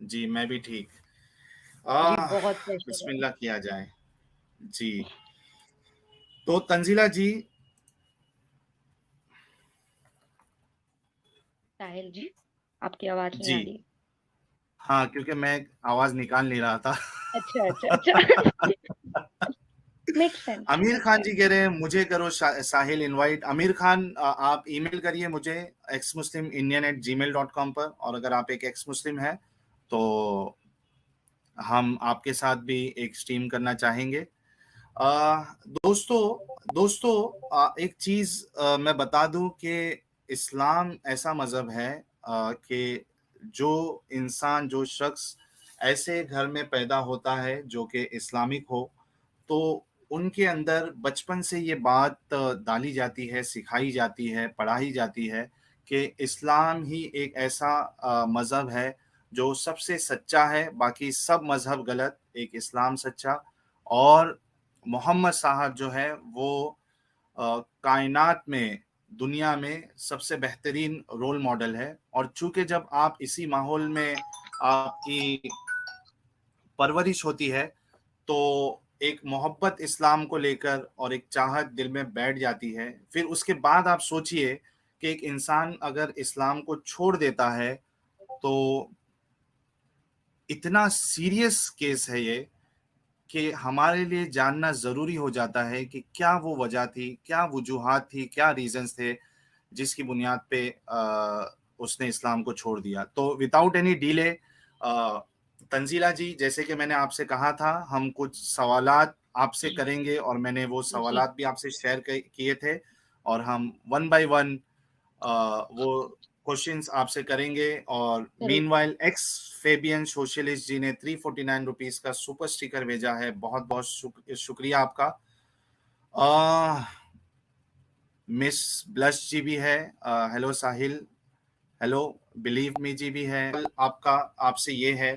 जी, मैं भी ठीक। जी, आह, बहुत प्रेशर है। बिस्मिल्लाह किया जाए। जी, तो तंज़ीला जी। साहिल जी, आपकी आवाज़ नहीं जी, आ रही। हाँ, क्योंकि मैं आवाज़ निकाल नहीं रहा था। अच्छा, अच्छा, अच्छा। Makes sense, Aamir makes Khan ji कह सेंस। रहे हैं मुझे करो साहिल इनवाइट। आमिर खान, आप ईमेल करिए मुझे xmuslimindian@gmail.com पर, और अगर आप एक एक्स मुस्लिम हैं तो हम आपके साथ भी एक स्ट्रीम करना चाहेंगे। दोस्तों, एक चीज मैं बता दूं कि इस्लाम ऐसा मजहब है कि जो इंसान, जो शख्स ऐसे घर में पैदा होता है जो कि इस्लामिक हो, तो उनके अंदर बचपन से ये बात डाली जाती है, सिखाई जाती है, पढ़ाई जाती है कि इस्लाम ही एक ऐसा मज़हब है जो सबसे सच्चा है, बाकी सब मज़हब गलत, एक इस्लाम सच्चा। और मोहम्मद साहब जो है वो कायनात में, दुनिया में सबसे बेहतरीन रोल मॉडल है। और चूंकि जब आप इसी माहौल में आपकी परवरिश होती है, तो एक मोहब्बत इस्लाम को लेकर और एक चाहत दिल में बैठ जाती है। फिर उसके बाद आप सोचिए कि एक इंसान अगर इस्लाम को छोड़ देता है, तो इतना सीरियस केस है ये कि हमारे लिए जानना ज़रूरी हो जाता है कि क्या वो वजह थी, क्या वजूहात थी, क्या रीज़न्स थे जिसकी बुनियाद पे उसने इस्लाम को छोड़ दिया। तो विदाउट एनी डिले, तंजीला जी, जैसे कि मैंने आपसे कहा था, हम कुछ सवालात आपसे करेंगे और मैंने वो जी, सवालात भी आपसे शेयर किए थे, और हम वन बाय वन वो क्वेश्चंस आपसे करेंगे। और ज़रूर। मीनवाइल एक्स फेबियन सोशलिस्ट जी ने 349 रुपीज का सुपर स्टिकर भेजा है। बहुत बहुत शुक्रिया आपका। मिस ब्लश जी भी है। हेलो साहिल, हेलो बिलीव मी जी भी है। आपका, आपसे ये है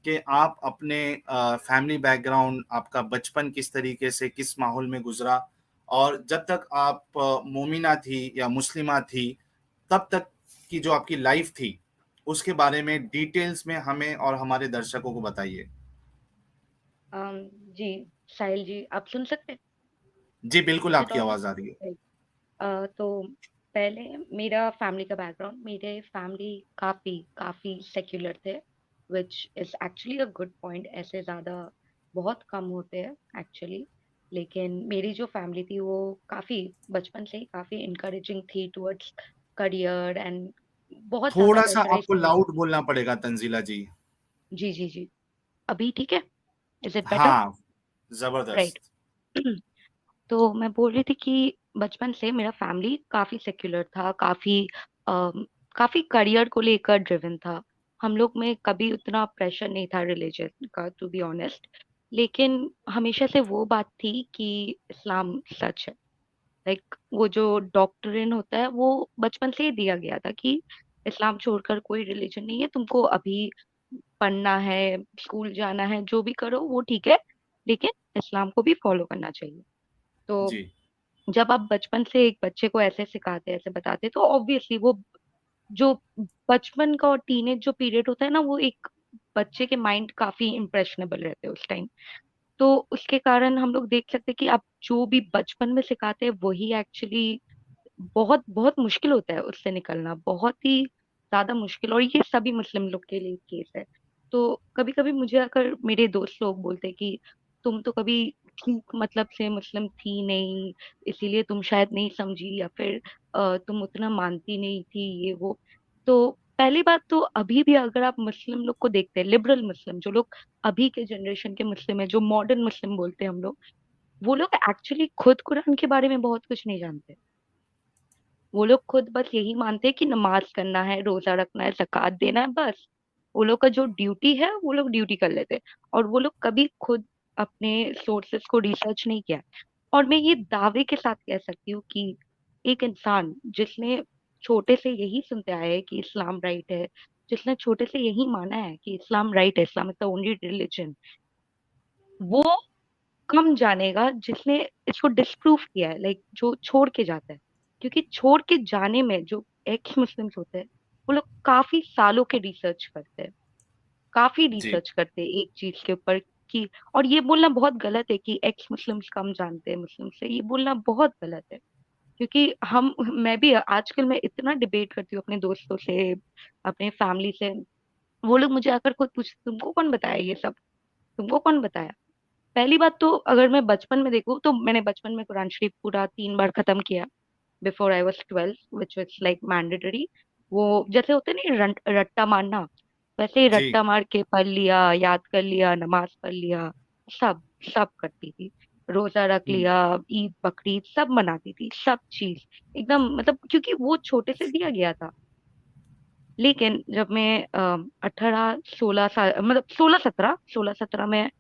कि आप अपने फैमिली बैकग्राउंड, आपका बचपन किस तरीके से, किस माहौल में गुजरा, और जब तक आप मोमिना थी या मुस्लिमा थी, तब तक की जो आपकी लाइफ थी, उसके बारे में डिटेल्स में हमें और हमारे दर्शकों को बताइए। अम, जी, साहिल जी, आप सुन सकते हैं? जी बिल्कुल, इज़ इट आपकी ऑल आवाज आ रही है। राइट? तो पहले मेरा फैमिली का बैकग्राउंड, मेरे फैमिली काफ़ी काफ़ी सेक्युलर थे, which is actually a good point. ऐसे ज़्यादा बहुत कम होते हैं एक्चुअली। लेकिन मेरी जो फैमिली थी वो काफ़ी बचपन से ही काफ़ी एनकरेजिंग थी टुवर्ड्स करियर एंड बहुत ज़्यादा थोड़ा सा प्रेशराइज़ आपको नहीं लाउड करते। बोलना पड़ेगा तंजीला जी। जी, जी, जी। अभी ठीक है? Is it better? हाँ, राइट। जबरदस्त। तो मैं बोल रही थी कि बचपन से मेरा फैमिली काफ़ी सेक्युलर था, काफ़ी करियर को लेकर ड्रिवन था। हम लोग में कभी उतना प्रेशर नहीं था रिलिजन का, टू बी ऑनेस्ट। लेकिन हमेशा से वो बात थी कि इस्लाम सच है। लाइक वो जो डॉक्ट्रिन होता है वो बचपन से ही दिया गया था कि इस्लाम छोड़कर कोई रिलीजन नहीं है, तुमको अभी पढ़ना है, स्कूल जाना है, जो भी करो वो ठीक है, लेकिन इस्लाम को भी फॉलो करना चाहिए। तो जी, जब आप बचपन से एक बच्चे को ऐसे सिखाते, ऐसे बताते, तो ऑब्वियसली वो जो बचपन का और टीनेज जो पीरियड होता है ना, वो एक बच्चे के माइंड काफी इम्प्रेशनेबल रहते हैं उस टाइम। तो उसके कारण हम लोग देख सकते हैं कि आप जो भी बचपन में सिखाते हैं वही एक्चुअली बहुत बहुत मुश्किल होता है उससे निकलना, बहुत ही ज्यादा मुश्किल। और ये सभी मुस्लिम लोग के लिए केस है। तो कभी कभी मुझे अगर मेरे दोस्त लोग बोलते हैं कि तुम तो कभी ठीक मतलब से मुस्लिम थी नहीं, इसीलिए तुम शायद नहीं समझी, या फिर तुम उतना मानती नहीं थी, ये वो। तो पहली बात तो अभी भी अगर आप मुस्लिम लोग को देखते हैं, लिबरल मुस्लिम जो लोग अभी के जनरेशन के मुस्लिम है, जो मॉडर्न मुस्लिम बोलते हैं हम लोग, वो लोग एक्चुअली खुद कुरान के बारे में बहुत कुछ नहीं जानते। वो लोग खुद बस यही मानते हैं कि नमाज करना है, रोजा रखना है, ज़कात देना है, बस। वो लोग का जो ड्यूटी है वो लोग ड्यूटी कर लेते हैं, और वो लोग कभी खुद अपने सोर्सेस को रिसर्च नहीं किया। और मैं ये दावे के साथ कह सकती हूँ कि एक इंसान जिसने छोटे से यही सुनते आए हैं कि इस्लाम राइट है, जिसने छोटे से यही माना है कि इस्लाम राइट है, Islam is the only religion, वो कम जानेगा जिसने इसको डिस्प्रूव किया है, लाइक जो छोड़ के जाता है। क्योंकि छोड़ के जाने में जो एक्स मुस्लिम्स होते हैं वो लोग काफी सालों के रिसर्च करते हैं। काफी जी, रिसर्च करते हैं एक चीज के ऊपर कि, और ये बोलना बहुत गलत है कि एक्स मुस्लिम्स कम जानते हैं मुस्लिम से, ये बोलना बहुत गलत है। क्योंकि हम मैं भी आजकल मैं इतना डिबेट करती हूँ अपने दोस्तों से, अपने फैमिली से। वो लोग मुझे आकर खुद पूछते तुमको कौन बताया ये सब, तुमको कौन बताया। पहली बात तो अगर मैं बचपन में देखूँ तो मैंने बचपन में कुरान शरीफ पूरा 3 बार खत्म किया, before I was 12, which was like mandatory. वो जैसे होते नहीं रट्टा मारना, वैसे ही जी। रट्टा मार के पढ़ लिया, याद कर लिया, नमाज पढ़ लिया, सब सब करती थी। रोजा रख हुँ, लिया, ईद बकरीद सब मनाती थी, सब चीज एकदम, मतलब क्योंकि वो छोटे से दिया गया था। लेकिन जब मैं 18 16 साल, मतलब 16 17 में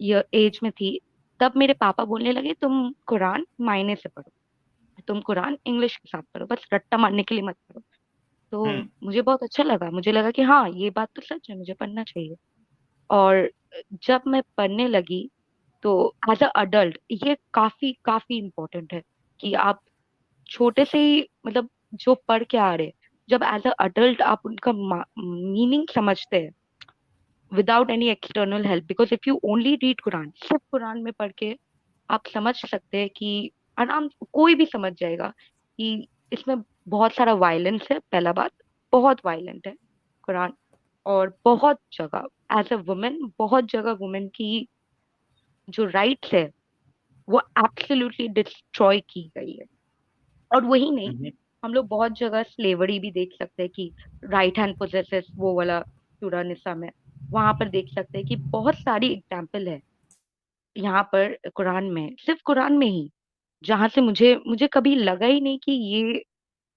ये एज में थी, तब मेरे पापा बोलने लगे तुम कुरान मायने से पढ़ो, तुम कुरान इंग्लिश के साथ पढ़ो, बस रट्टा मारने के लिए मत पढ़ो। हुँ। तो मुझे बहुत अच्छा लगा, मुझे लगा कि हाँ ये बात तो सच है, मुझे पढ़ना चाहिए। और जब मैं पढ़ने लगी तो एज अ अडल्ट ये काफी काफी इम्पोर्टेंट है कि आप छोटे से ही, मतलब जो पढ़ के आ रहे हैं, जब एज अ अडल्ट आप उनका मीनिंग समझते हैं without any external help, because if you only read Quran, सिर्फ कुरान में पढ़ के आप समझ सकते हैं कि आराम, कोई भी समझ जाएगा कि इसमें बहुत सारा वायलेंस है, पहला बात, बहुत वायलेंट है कुरान। और बहुत जगह एज अ वुमेन, बहुत जगह वुमेन की जो राइट्स है वो एब्सोल्युटली डिस्ट्रॉय की गई है। और वही हुँ, नहीं, हुँ। हम लोग बहुत जगह स्लेवरी भी देख सकते हैं कि राइट हैंड पोजेसेस, वो वाला सूरह निसा में, वहां पर देख सकते हैं कि बहुत सारी एग्जाम्पल है यहाँ पर कुरान में, सिर्फ कुरान में ही, जहां से मुझे मुझे कभी लगा ही नहीं कि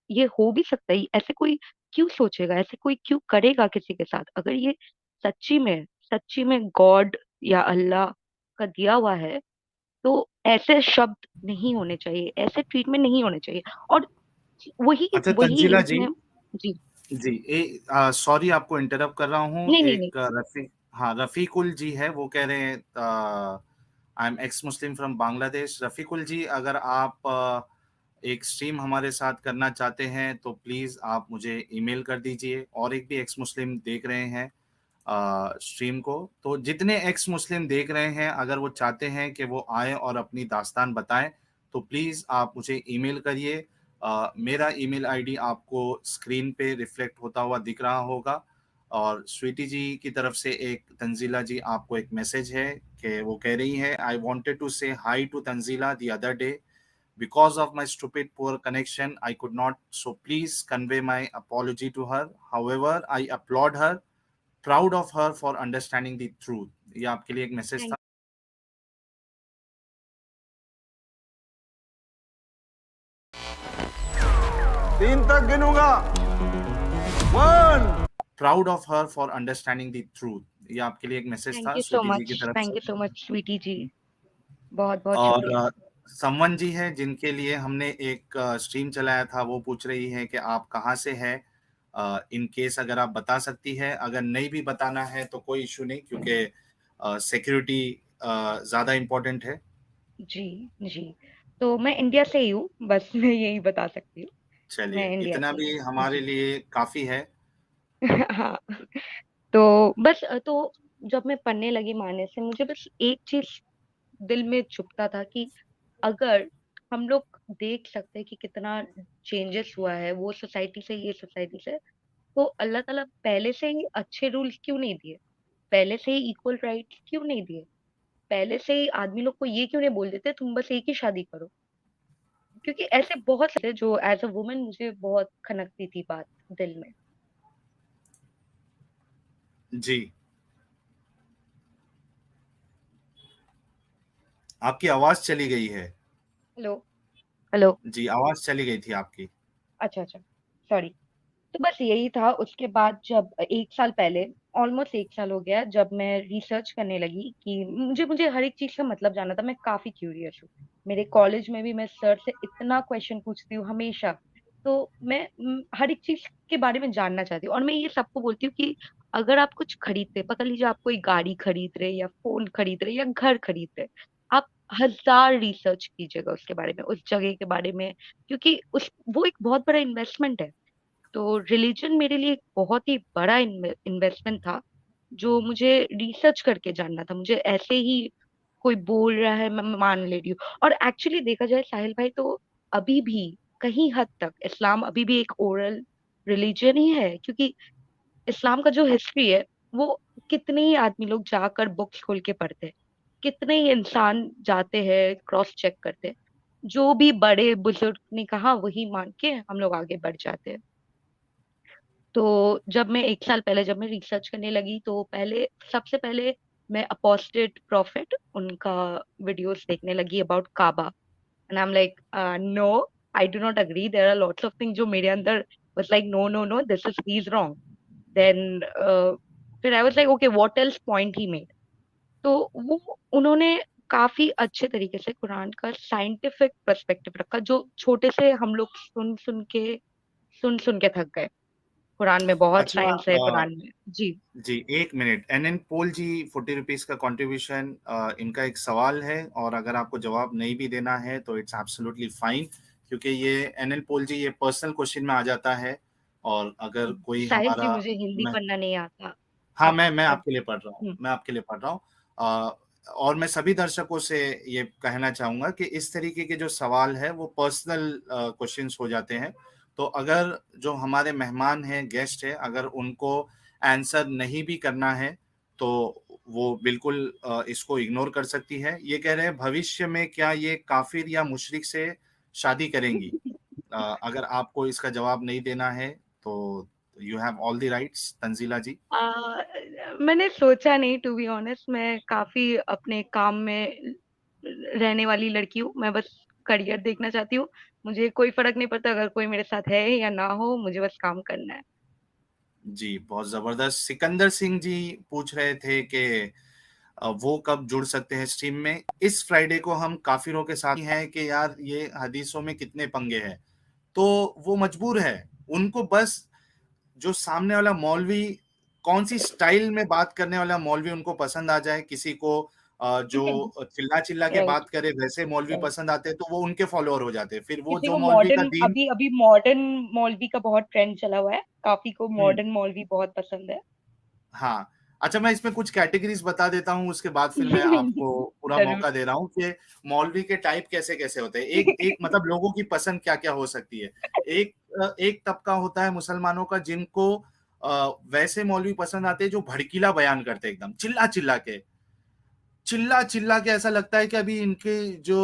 ये हो भी सकता है। ऐसे कोई क्यों सोचेगा, ऐसे कोई क्यों करेगा किसी के साथ, अगर ये सच्ची में गॉड या अल्लाह का दिया हुआ है, तो ऐसे शब्द नहीं होने चाहिए, ऐसे ट्रीटमेंट नहीं होने चाहिए। और वही अच्छा वही तंजीला जी, इसमें। जी। जी, सॉरी आपको इंटरप्ट कर रहा हूँ। नहीं नहीं नहीं। एक हाँ, रफ़ीकुल जी है, वो कह रहे हैं I am ex Muslim from Bangladesh. Rafiqul ji, अगर आप एक स्ट्रीम हमारे साथ करना चाहते हैं, तो प्लीज़ आप मुझे ईमेल कर दीजिए। और एक भी एक्स मुस्लिम देख रहे हैं स्ट्रीम को, तो जितने एक्स मुस्लिम देख रहे हैं, अगर वो चाहते हैं कि वो आएँ और अपनी दास्तान बताएँ, तो प्लीज़ आप मुझे ईमेल करिए। मेरा ईमेल आईडी आपको स्क्रीन पे रिफ्लेक्ट होता हुआ दिख रहा होगा। और स्वीटी जी की तरफ से एक, तंजीला जी आपको एक मैसेज है कि वो कह रही हैं, आई wanted to say hi to Tanzila the other day, because of my stupid poor connection I could not, so please convey my apology to her. However, I applaud her, proud of her for understanding the truth। ये आपके लिए एक message था। Thank तीन तक गिनूंगा। One. Proud of her for understanding the truth. ये आपके लिए एक मैसेज थैंक था यू सो स्वीटी जी की मच, तरफ थैंक से। You so much sweetie ji, बहुत बहुत और शुक्रिया। समवन जी है जिनके लिए हमने एक स्ट्रीम चलाया था, वो पूछ रही है कि आप कहाँ से हैं। इन केस अगर आप बता सकती है, अगर नहीं भी बताना है तो कोई इशू नहीं, क्योंकि सिक्योरिटी ज़्यादा इम्पोर्टेंट है। जी जी। तो मैं इंडिया से ही हूँ, बस मैं यही बता सकती हूँ, मैं चलिए, इंडिया इतना से ही भी हूँ हमारे जी। लिए काफ़ी है। हाँ। तो बस तो जब मैं पढ़ने लगी माने से, मुझे बस एक चीज दिल में चुभता था कि अगर हम लोग देख सकते हैं कि कितना चेंजेस हुआ है वो सोसाइटी से, ये सोसाइटी से, तो अल्लाह ताला पहले से ही अच्छे रूल्स क्यों नहीं दिए, पहले से ही इक्वल राइट्स क्यों नहीं दिए, पहले से ही आदमी लोग को ये क्यों नहीं बोल देते तुम बस एक ही शादी करो। क्योंकि ऐसे बहुत सारे जो एज अ वुमन मुझे बहुत खनकती थी बात दिल में। जी, आपकी आवाज़ चली गई है। हेलो। हेलो। जी, आवाज़ चली गई थी आपकी। अच्छा अच्छा, सॉरी। तो बस यही था। उसके बाद जब 1 साल पहले, ऑलमोस्ट 1 साल हो गया, जब मैं रिसर्च करने लगी कि मुझे मुझे हर एक चीज का मतलब जानना था, मैं काफी क्यूरियस हूँ। मेरे कॉलेज में भी मैं सर से इतना क्वेश्चन पूछती हूँ हमेशा। तो मैं हर एक चीज के बारे में जानना चाहती हूँ, और मैं ये सबको बोलती हूँ कि अगर आप कुछ खरीदते, पकड़ लीजिए आप कोई गाड़ी खरीद रहे या फोन खरीद रहे या घर खरीद रहे, आप 1000 रिसर्च कीजिएगा उसके बारे में, उस जगह के बारे में, क्योंकि उस वो एक बहुत बड़ा इन्वेस्टमेंट है। तो रिलीजन मेरे लिए एक बहुत ही बड़ा इन्वेस्टमेंट था, जो मुझे रिसर्च करके जानना था। मुझे ऐसे ही कोई बोल रहा है मैं मान ले रही हूँ। और एक्चुअली देखा जाए साहिल भाई, तो अभी भी कहीं हद तक इस्लाम अभी भी एक ओरल रिलीजन ही है, क्योंकि इस्लाम का जो हिस्ट्री है वो कितने ही आदमी लोग जाकर बुक्स खोल के पढ़ते हैं, कितने ही इंसान जाते हैं क्रॉस चेक करते हैं, जो भी बड़े बुजुर्ग ने कहा वही मान के हम लोग आगे बढ़ जाते हैं। तो जब मैं 1 साल पहले जब मैं रिसर्च करने लगी, तो पहले सबसे पहले मैं अपोस्टेट प्रॉफिट उनका वीडियोस देखने लगी about Kaaba, and I am like no, I do not agree, there are lots of things जो मेरे अंदर was like no no no, this is he is wrong. Then फिर I was like okay, what else point he made. तो वो उन्होंने काफी अच्छे तरीके से कुरान का साइंटिफिक पर्सपेक्टिव रखा, जो छोटे से हम लोग सुन सुन के थक गए। कुरान में बहुत अच्छा, साइंस है, कुरान में। जी। जी, 1 मिनट। एनएन पोल जी, 40 रुपीज का कंट्रीब्यूशन। इनका एक सवाल है और अगर आपको जवाब नहीं भी देना है तो इट्स एब्सोल्युटली फाइन, क्योंकि ये एनएन पोल जी ये पर्सनल क्वेश्चन में आ जाता है। और अगर कोई साहिल जी, हमारा मुझे हिंदी मैं पढ़ना नहीं आता। हाँ, आप मैं आप आपके लिए पढ़ रहा हूँ, हम्म, मैं आपके लिए पढ़ रहा हूँ। और मैं सभी दर्शकों से ये कहना चाहूंगा कि इस तरीके के जो सवाल है वो पर्सनल क्वेश्चंस हो जाते हैं। तो अगर जो हमारे मेहमान हैं, गेस्ट हैं, अगर उनको आंसर नहीं भी करना है तो वो बिल्कुल इसको इग्नोर कर सकती है। ये कह रहे हैं भविष्य में क्या ये काफिर या मुशरिक से शादी करेंगी? अगर आपको इसका जवाब नहीं देना है तो you have all the rights, Tanzila ji. मैंने सोचा नहीं, टू बी ऑनेस्ट। मैं काफी अपने काम में रहने वाली लड़की हूँ, मैं बस करियर देखना चाहती हूँ। मुझे कोई फर्क नहीं पड़ता अगर कोई मेरे साथ है या ना हो, मुझे बस काम करना है। जी, बहुत जबरदस्त। सिकंदर सिंह जी पूछ रहे थे कि वो कब जुड़ सकते हैं स्ट्रीम में। इस फ्राइडे को हम काफिरों के साथ हैं कि यार ये हदीसों में कितने पंगे हैं, तो वो मजबूर है। उनको बस जो सामने वाला मौलवी कौन सी स्टाइल में बात करने वाला मौलवी उनको पसंद आ जाए, किसी को जो चिल्ला चिल्ला के राइट। बात करे वैसे मौलवी राइट। पसंद आते हैं तो वो उनके फॉलोअर हो जाते हैं। फिर वो किसी जो को मौलवी का मॉडर्न, दीन। अभी अभी मॉडर्न मौलवी का बहुत ट्रेंड चला हुआ है, काफी को हम्म, मॉडर्न मौलवी बहुत पसंद है। हाँ। अच्छा, मैं इसमें कुछ कैटेगरीज बता देता हूँ, उसके बाद फिर मैं आपको पूरा जरूर। मौका दे रहा हूँ कि मौलवी के टाइप कैसे कैसे होते हैं। एक एक मतलब लोगों की पसंद क्या क्या हो सकती है। एक एक तबका होता है मुसलमानों का जिनको वैसे मौलवी पसंद आते हैं जो भड़कीला बयान करते हैं, एकदम चिल्ला चिल्ला के ऐसा लगता है कि अभी इनके जो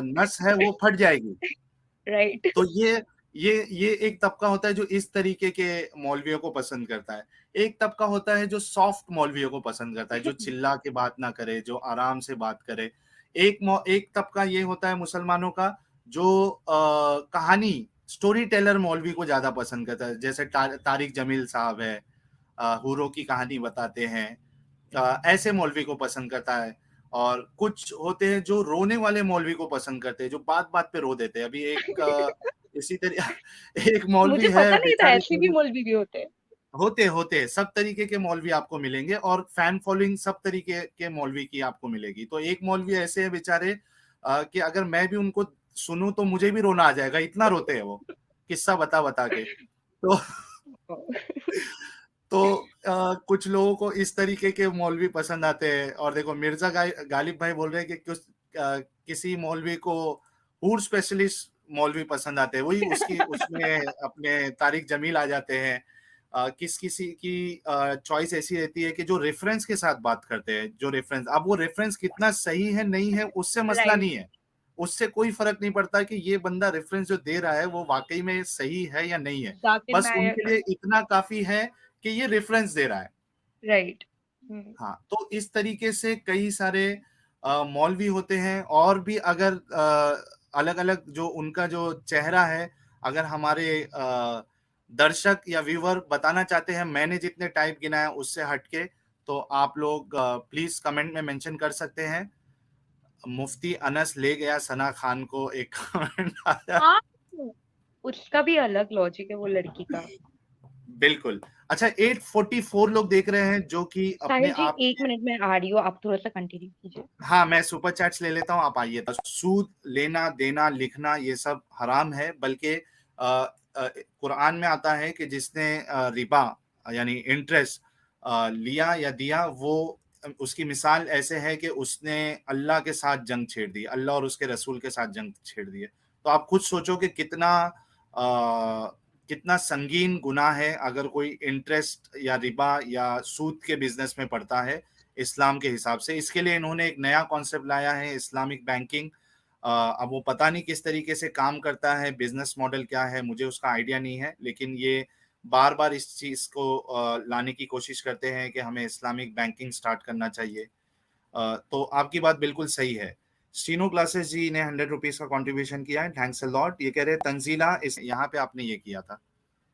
नस है वो फट जाएगी। राइट। तो ये एक तबका होता है जो इस तरीके के मौलवियों को पसंद करता है। एक तबका होता है जो सॉफ्ट मौलवियों को पसंद करता है, जो चिल्ला के बात ना करे, जो आराम से बात करे। एक तबका ये होता है मुसलमानों का जो कहानी स्टोरी टेलर मौलवी को ज्यादा पसंद करता है, जैसे तारिक जमील साहब है, हूरों की कहानी बताते हैं। ऐसे मौलवी को पसंद करता है। और कुछ होते हैं जो रोने वाले मौलवी को पसंद करते हैं, जो बात बात पे रो देते हैं। अभी एक इसी तरह एक मुझे मौलवी है पता नहीं था बेचारे, ऐसे भी मौलवी भी होते हैं। होते सब तरीके के मौलवी आपको मिलेंगे और फैन फॉलोइंग सब तरीके के मौलवी की आपको मिलेगी। तो एक मौलवी ऐसे है बेचारे कि अगर मैं भी उनको सुनूं तो मुझे भी रोना आ जाएगा, इतना रोते हैं वो, किस्सा बता बता के। तो तो कुछ लोगों को इस तरीके के मौलवी पसंद आते हैं। और देखो मिर्जा गालिब भाई बोल रहे हैं कि किसी मौलवी को हूर स्पेशलिस्ट मौलवी पसंद आते हैं, वही उसकी उसमें अपने तारिक जमील आ जाते हैं। किसी की चॉइस ऐसी रहती है कि जो रेफरेंस के साथ बात करते हैं, जो रेफरेंस, अब वो रेफरेंस कितना सही है नहीं है उससे मसला राइट। नहीं है, उससे कोई फर्क नहीं पड़ता कि ये बंदा रेफरेंस जो दे रहा है वो वाकई में सही है या नहीं है। जाकिर बस उनके नायक। लिए इतना काफी है कि ये रेफरेंस दे रहा है। राइट। हाँ, तो इस तरीके से कई सारे मौलवी होते हैं। और भी अगर अलग अलग जो उनका जो चेहरा है, अगर हमारे दर्शक या व्यूवर बताना चाहते हैं, मैंने जितने टाइप गिनाया उससे हटके, तो आप लोग प्लीज कमेंट में मेंशन कर सकते हैं। मुफ्ती अनस ले गया सना खान को, एक कमेंट आया। हाँ, उसका भी अलग लॉजिक है वो लड़की का। बिल्कुल। अच्छा, 844 लोग देख रहे हैं जो कि अपने साहिल जी, आप। 1 मिनट में आ रही हूँ, आप थोड़ा सा कंटिन्यू कीजिए। हाँ, मैं सुपर चैट्स ले लेता हूँ, आप आइए। तो सूद लेना देना लिखना ये सब हराम है, बल्कि कुरान में आता है कि जिसने रिबा यानी इंटरेस्ट लिया या दिया, वो उसकी मिसाल ऐसे है कि उसने अल्लाह के साथ जंग छेड़ दी, अल्लाह और उसके रसूल के साथ जंग छेड़ दी है। तो आप खुद सोचो कि कितना संगीन गुनाह है अगर कोई इंटरेस्ट या रिबा या सूद के बिजनेस में पड़ता है इस्लाम के हिसाब से। इसके लिए इन्होंने एक नया कॉन्सेप्ट लाया है, इस्लामिक बैंकिंग। अब वो पता नहीं किस तरीके से काम करता है, बिजनेस मॉडल क्या है, मुझे उसका आइडिया नहीं है, लेकिन ये बार बार इस चीज को लाने की कोशिश करते हैं कि हमें इस्लामिक बैंकिंग स्टार्ट करना चाहिए। तो आपकी बात बिल्कुल सही है। स्टीनो क्लासेस जी ने 100 रुपीज का कंट्रीब्यूशन किया है, थैंक्स अ लॉट। ये कह रहे हैं तंजीला इस यहाँ पे आपने ये किया था।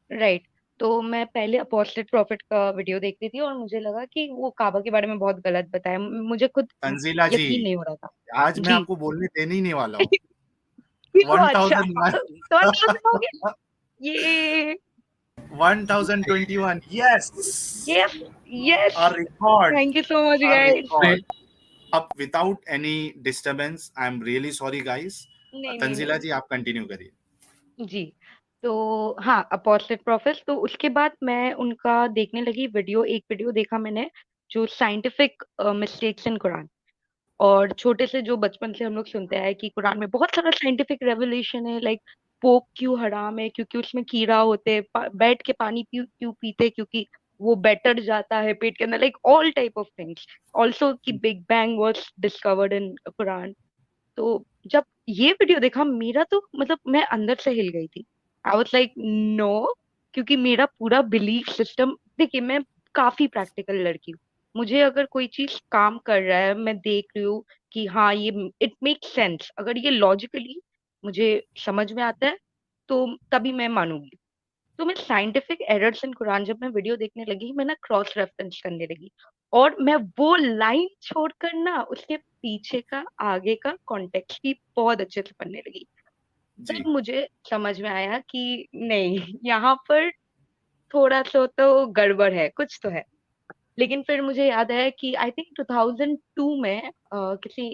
राइट। तो मैं पहले अपोस्टेड प्रॉफिट का वीडियो देखती थी और मुझे लगा कि वो काबा के बारे में बहुत गलत बताया, मुझे खुद तंजीला जी, यकीन नहीं हो रहा था। आज मैं जी। आपको बोलने देने ही नहीं वाला हूँ। क्यों? अच्छा, 1001 तो 1000 हो गया ये। 1021, yes, yes, yes, a record, thank you so much a guys. record. अब without any disturbance, I am really sorry guys. नहीं नहीं तंजीला नहीं। जी आप कंटिन्यू करिए। जी। तो हाँ, अपोस्टेड प्रॉफिट्स, तो उसके बाद मैं उनका देखने लगी वीडियो। एक वीडियो देखा मैंने जो साइंटिफिक मिस्टेक्स इन कुरान, और छोटे से जो बचपन से हम लोग सुनते आए कि कुरान में बहुत सारा साइंटिफिक रेवलेशन है, लाइक पोक क्यों हराम है, क्योंकि उसमें कीड़ा होते हैं, बैठ के पानी क्यों पीते, क्योंकि वो बैटर जाता है पेट के अंदर, like all type of things. Also कि big bang was discovered in Quran. तो जब ये वीडियो देखा, मेरा तो मतलब मैं अंदर से हिल गई थी। आई वाज लाइक नो, क्योंकि मेरा पूरा बिलीफ सिस्टम, देखिए मैं काफी प्रैक्टिकल लड़की हूँ। मुझे अगर कोई चीज काम कर रहा है, मैं देख रही हूँ कि हाँ ये इट मेक सेंस, अगर ये लॉजिकली मुझे समझ में आता है, तो तभी मैं मानूंगी। तो मैं साइंटिफिक एरर्स इन कुरान, जब मैं वीडियो देखने लगी, मैं ना क्रॉस रेफरेंस करने लगी, और मैं वो लाइन छोड़कर ना उसके पीछे का आगे का कॉन्टेक्स्ट भी बहुत अच्छे से पढ़ने लगी। जी तब मुझे समझ में आया कि नहीं, यहाँ पर थोड़ा सा तो गड़बड़ है, कुछ तो है। लेकिन फिर मुझे याद है कि आई थिंक 2002 में किसी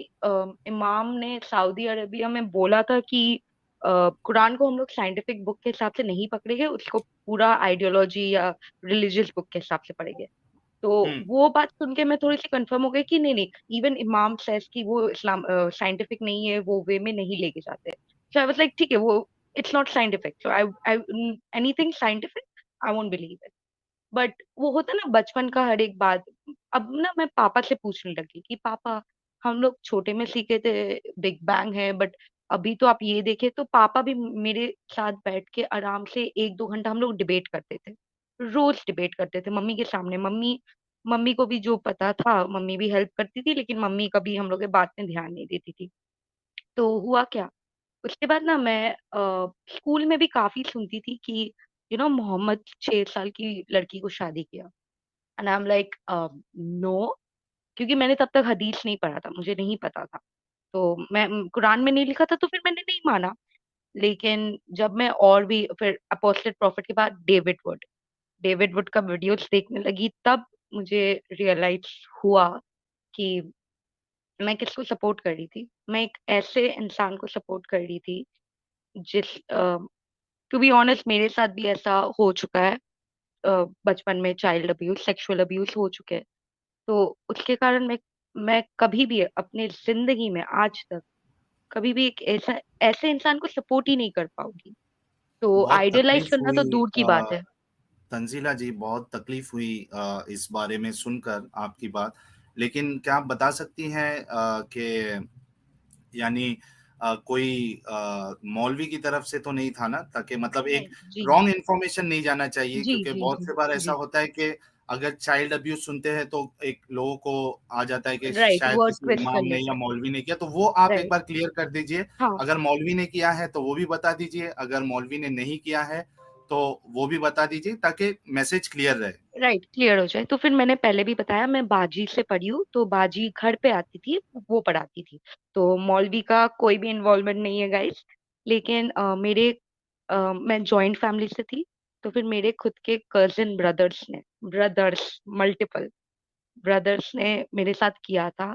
इमाम ने सऊदी अरेबिया में बोला था कि कुरान को हम लोग साइंटिफिक बुक के हिसाब से नहीं पकड़ेंगे, उसको पूरा आइडियोलॉजी या रिलीजियस बुक के हिसाब से पढ़ेंगे। तो हम्म वो बात सुन के मैं थोड़ी सी कंफर्म हो गई कि नहीं नहीं, इवन इमाम सेज कि वो इस्लाम साइंटिफिक नहीं है, वो वे में नहीं लेके जाते। सो आई वाज लाइक ठीक है, वो it's not scientific, so I I anything scientific I won't believe it. But वो होता है ना बचपन का हर एक बात। अब ना मैं पापा से पूछने लगी कि पापा, हम लोग छोटे में सीखे थे बिग बैंग है, बट अभी तो आप ये देखे, तो पापा भी मेरे साथ बैठ के आराम से 1-2 घंटा हम लोग डिबेट करते थे। रोज डिबेट करते थे मम्मी के सामने। मम्मी मम्मी को भी जो पता था, मम्मी भी हेल्प करती थी, लेकिन मम्मी कभी हम लोग के बात में ध्यान नहीं देती थी। तो हुआ क्या, उसके बाद ना मैं स्कूल में भी काफी सुनती थी कि मोहम्मद 6 साल की लड़की को शादी किया। And I am like no, क्योंकि मैंने तब तक हदीस नहीं पढ़ा था, मुझे नहीं पता था। तो मैं कुरान में नहीं लिखा था, तो फिर मैंने नहीं माना। लेकिन जब मैं और भी फिर अपोस्टेड प्रॉफिट के बाद डेविड वुड का वीडियोस देखने लगी, तब मुझे रियलाइज हुआ कि मैं किसको सपोर्ट कर रही थी। मैं एक ऐसे इंसान को सपोर्ट कर रही थी जिस, टू बी ऑनेस्ट, मेरे साथ भी ऐसा हो चुका है। बचपन में चाइल्ड अब्यूज, सेक्सुअल अब्यूज हो चुके हैं। तो उसके कारण मैं कभी भी अपने जिंदगी में आज तक कभी भी एक ऐसा ऐसे इंसान को सपोर्ट ही नहीं कर पाऊंगी। तो बहुत आइडियलाइज तकलीफ करना तो हुई दूर की बात है। तंजीला जी, बहुत तकलीफ हुई इस बारे में सुनकर आपकी बात। लेकिन क्या आप बता सकती हैं कि यानी कोई मौलवी की तरफ से तो नहीं था ना, ताकि मतलब एक नहीं। जी रॉन्ग इन्फॉर्मेशन नहीं जाना चाहिए, जी क्योंकि जी बहुत जी से बार ऐसा जी। होता है कि अगर चाइल्ड अब्यूज सुनते हैं तो एक लोगों को आ जाता है कि राइट, शायद वर्ड किसी ट्विस्ट कर इमाम ने लेते या हैं। मौलवी ने किया, तो वो आप एक राइट। बार क्लियर कर दीजिए। हाँ। अगर मौलवी ने किया है तो वो भी बता दीजिए, अगर मौलवी ने नहीं किया है तो वो भी बता दीजिए, ताकि मैसेज क्लियर रहे। राइट, क्लियर हो जाए। तो फिर मैंने पहले भी बताया, मैं बाजी से पढ़ी हूँ, तो बाजी घर पे आती थी, वो पढ़ाती थी। तो मौलवी का कोई भी इन्वॉल्वमेंट नहीं है गाइस। लेकिन मैं जॉइंट फैमिली से थी। तो फिर मेरे खुद के कजिन ब्रदर्स मल्टीपल ब्रदर्स ने मेरे साथ किया था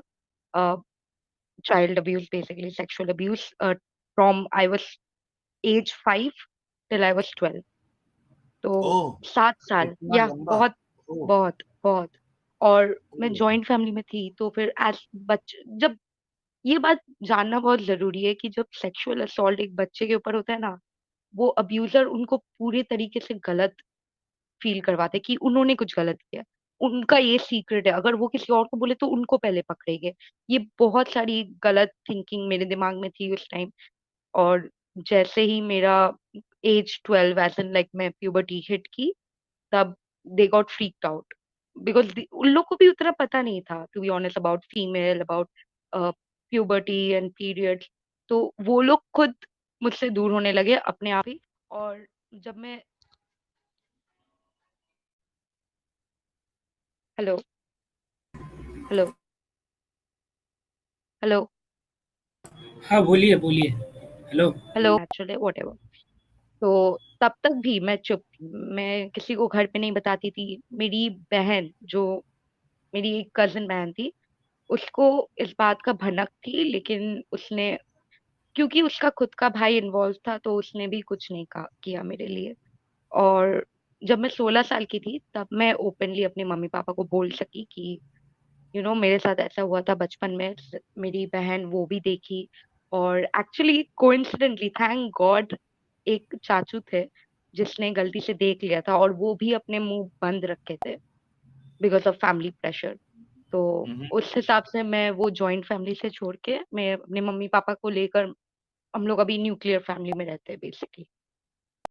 child abuse, basically sexual abuse from I was age 5 till I was 12. तो ओह! 7 साल इतना या लंबा? बहुत ओह! बहुत बहुत। और मैं ओह! जॉइंट फैमिली में थी, तो फिर जब ये बात जानना बहुत जरूरी है कि जब सेक्सुअल असॉल्ट एक बच्चे के ऊपर होता है ना, वो अब्यूजर उनको पूरे तरीके से गलत फील करवाते हैं कि उन्होंने कुछ गलत किया। उनका ये सीक्रेट है, अगर वो किसी और को बोले तो उनको पहले पकड़ेंगे। ये बहुत सारी गलत थिंकिंग मेरे दिमाग में थी उस टाइम। और जैसे ही मेरा एज 12 एज इन लाइक मैं प्यूबर्टी हिट की, तब they got freaked out because उन लोग को भी उतना पता नहीं था to be honest about female, about puberty and periods. तो वो लोग खुद मुझसे दूर होने लगे अपने आप ही। और जब मैं हेलो हेलो हेलो हाँ बोलिए बोलिए। Hello. Hello naturally what ever. तो तब तक भी मैं चुप थी, मैं किसी को घर पे नहीं बताती थी। मेरी बहन, जो मेरी एक कजिन बहन थी, उसको इस बात का भनक थी, लेकिन उसने, क्योंकि उसका खुद का भाई इन्वॉल्व था, तो उसने भी कुछ नहीं किया मेरे लिए। और जब मैं 16 साल की थी, तब मैं ओपनली अपने मम्मी पापा को बोल सकी कि मेरे साथ ऐसा हुआ था बचपन में। मेरी बहन वो भी देखी। और एक्चुअली कोइंसिडेंटली, थैंक गॉड, एक चाचू थे जिसने गलती से देख लिया था, और वो भी अपने मुंह बंद रखे थे बिकॉज ऑफ फैमिली प्रेशर। तो हुँ, हुँ। उस हिसाब से मैं वो जॉइंट फैमिली से छोड़ के मैं अपने मम्मी पापा को लेकर, हम लोग अभी न्यूक्लियर फैमिली में रहते हैं बेसिकली।